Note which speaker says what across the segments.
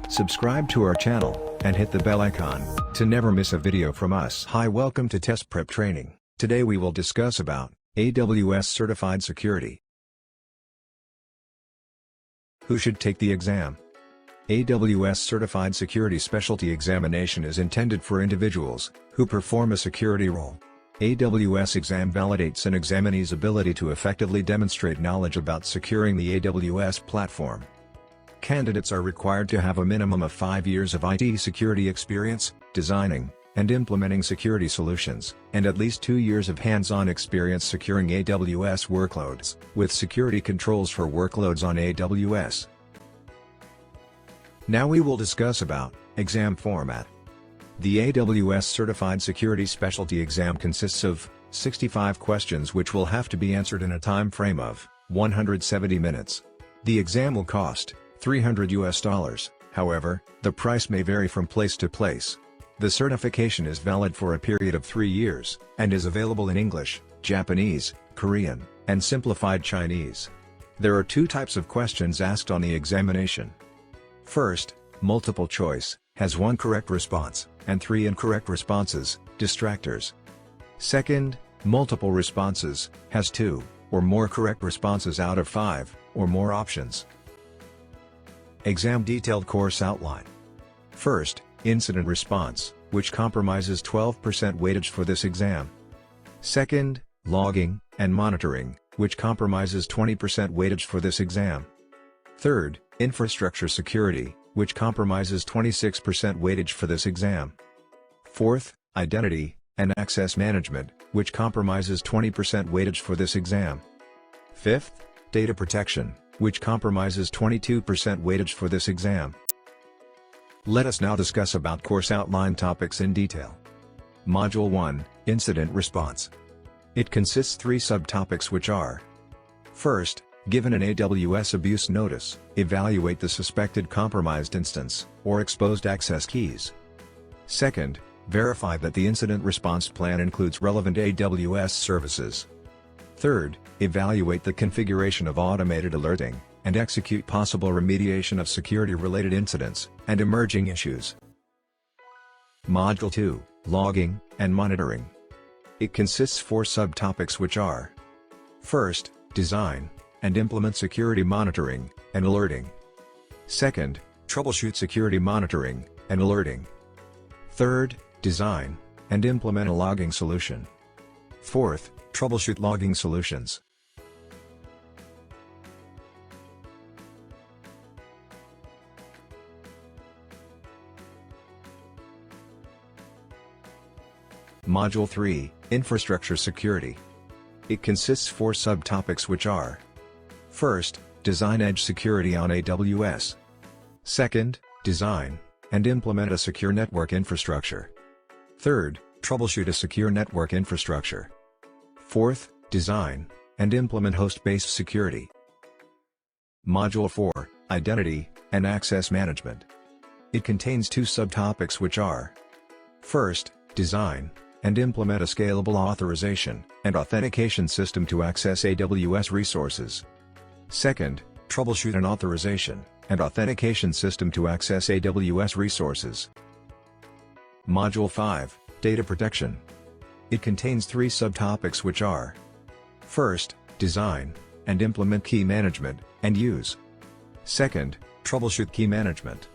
Speaker 1: Subscribe to our channel, and hit the bell icon, to never miss a video from us. Hi, welcome to Test Prep Training. Today we will discuss about AWS Certified Security. Who should take the exam? AWS Certified Security Specialty Examination is intended for individuals who perform a security role. AWS exam validates an examinee's ability to effectively demonstrate knowledge about securing the AWS platform. Candidates are required to have a minimum of 5 years of IT security experience, designing and implementing security solutions, and at least 2 years of hands-on experience securing AWS workloads, with security controls for workloads on AWS. Now we will discuss about exam format. The AWS Certified Security Specialty exam consists of 65 questions which will have to be answered in a time frame of 170 minutes. The exam will cost $300. However, the price may vary from place to place. The certification is valid for a period of 3 years, and is available in English, Japanese, Korean, and simplified Chinese. There are 2 types of questions asked on the examination. First, multiple choice, has 1 correct response, and 3 incorrect responses, distractors. Second, multiple responses, has 2 or more correct responses out of 5 or more options. Exam detailed course outline. First, incident response, which comprises 12% weightage for this exam. Second, logging and monitoring, which comprises 20% weightage for this exam. Third, infrastructure security, which comprises 26% weightage for this exam. Fourth, identity and access management, which comprises 20% weightage for this exam. Fifth, data protection, which comprises 22% weightage for this exam. Let us now discuss about course outline topics in detail. Module 1, Incident Response. It consists 3 subtopics which are: first, given an AWS abuse notice, evaluate the suspected compromised instance, or exposed access keys. Second, verify that the incident response plan includes relevant AWS services. Third, evaluate the configuration of automated alerting, and execute possible remediation of security-related incidents and emerging issues. Module 2, Logging and Monitoring. It consists 4 subtopics which are: first, design and implement security monitoring and alerting. Second, troubleshoot security monitoring and alerting. Third, design and implement a logging solution. Fourth, troubleshoot logging solutions. Module 3, Infrastructure Security. It consists 4 subtopics which are: first, design edge security on AWS. Second, design and implement a secure network infrastructure. Third, troubleshoot a secure network infrastructure. Fourth, design and implement host-based security. Module 4, Identity and Access Management. It contains 2 subtopics which are: first, design and implement a scalable authorization and authentication system to access AWS resources. Second, troubleshoot an authorization and authentication system to access AWS resources. Module 5, Data Protection. It contains 3 subtopics which are: first, design and implement key management and use. Second, troubleshoot key management.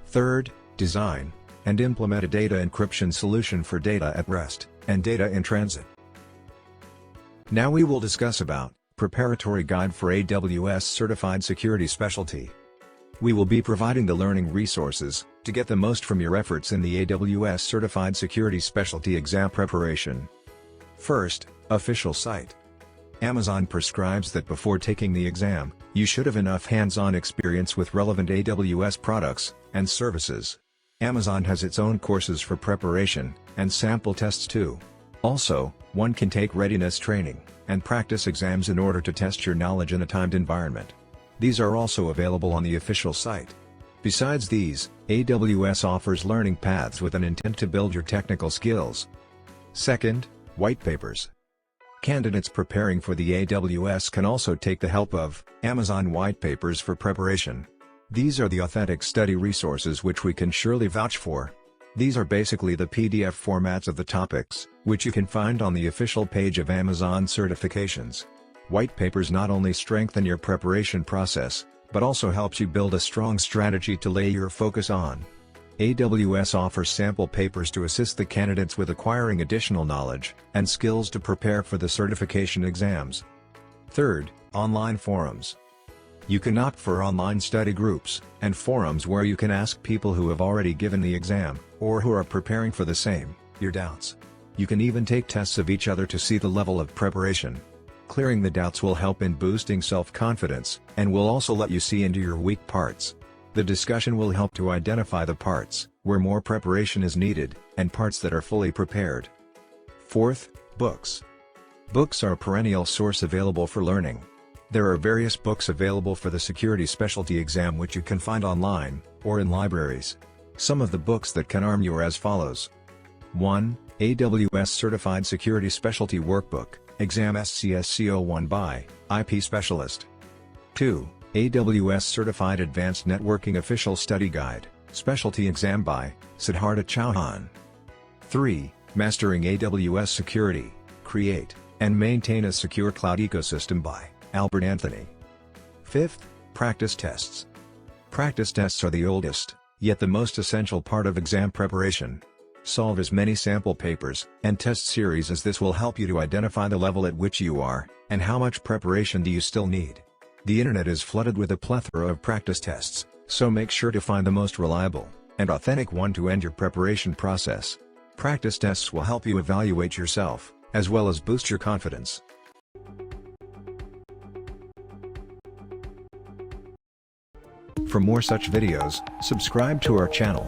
Speaker 1: Third, design and implement a data encryption solution for data at rest and data in transit. Now we will discuss about Preparatory Guide for AWS Certified Security Specialty. We will be providing the learning resources to get the most from your efforts in the AWS Certified Security Specialty exam preparation. First, official site. Amazon prescribes that before taking the exam, you should have enough hands-on experience with relevant AWS products and services. Amazon has its own courses for preparation and sample tests too. Also, one can take readiness training and practice exams in order to test your knowledge in a timed environment. These are also available on the official site. Besides these, AWS offers learning paths with an intent to build your technical skills. Second, white papers. Candidates preparing for the AWS can also take the help of Amazon white papers for preparation. These are the authentic study resources which we can surely vouch for. These are basically the PDF formats of the topics, which you can find on the official page of Amazon Certifications. White papers not only strengthen your preparation process, but also helps you build a strong strategy to lay your focus on. AWS offers sample papers to assist the candidates with acquiring additional knowledge and skills to prepare for the certification exams. Third, online forums. You can opt for online study groups and forums where you can ask people who have already given the exam, or who are preparing for the same, your doubts. You can even take tests of each other to see the level of preparation. Clearing the doubts will help in boosting self-confidence, and will also let you see into your weak parts. The discussion will help to identify the parts where more preparation is needed, and parts that are fully prepared. Fourth, books. Books are a perennial source available for learning. There are various books available for the security specialty exam which you can find online, or in libraries. Some of the books that can arm you are as follows. 1. AWS Certified Security Specialty Workbook, Exam SCSC01 by IP Specialist. 2. AWS Certified Advanced Networking Official Study Guide, Specialty Exam by Siddhartha Chauhan. 3. Mastering AWS Security, Create and Maintain a Secure Cloud Ecosystem by Albert Anthony. 5th, Practice Tests. Practice tests are the oldest, yet the most essential part of exam preparation. Solve as many sample papers and test series as this will help you to identify the level at which you are, and how much preparation do you still need. The internet is flooded with a plethora of practice tests, so make sure to find the most reliable and authentic one to end your preparation process. Practice tests will help you evaluate yourself, as well as boost your confidence. For more such videos, subscribe to our channel.